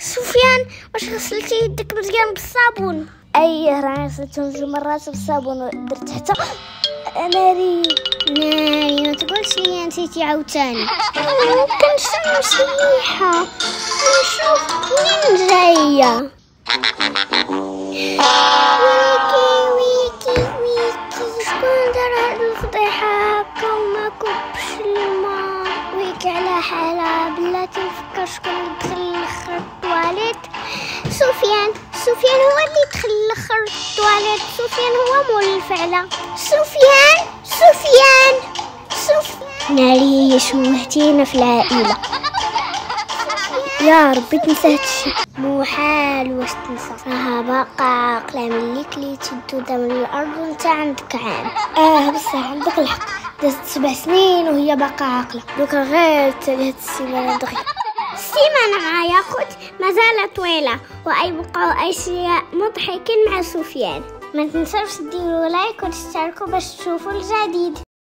سفيان، واش غسلتي يدك مزيان بالصابون؟ ايه راه غسلتهم 2 مرات بالصابون ودرت حتى ناري. ما تقولش لي نسيتي عاوتاني. كنشم ريحه، نشوف منين جايه. ويكي شكون دار هاد الفضيحه هكا وما كبش الماء؟ ويكي على حالها بلاتي نفكر شكون اللي دخل الاخر الطواليت. سفيان هو اللي دخل الاخر الطواليت. سفيان هو مول الفعله. سفيان ناري شوهتينا في العائله. يا ربي تنسى هادشي. مو حال واش تنسى، راها باقا عاقله ملي كليتي الدوده من الارض وانت عندك عام. بصح عندك الحق، دازت 7 سنين وهي باقا عاقله. دوكا غير تالي هاد السيمانه دغيا. السيمانه مع ياقوت مازال طويله وأيبقى اشياء مضحكين مع سفيان. ما تنسوش ديروا لايك وتشتركوا باش تشوفوا الجديد.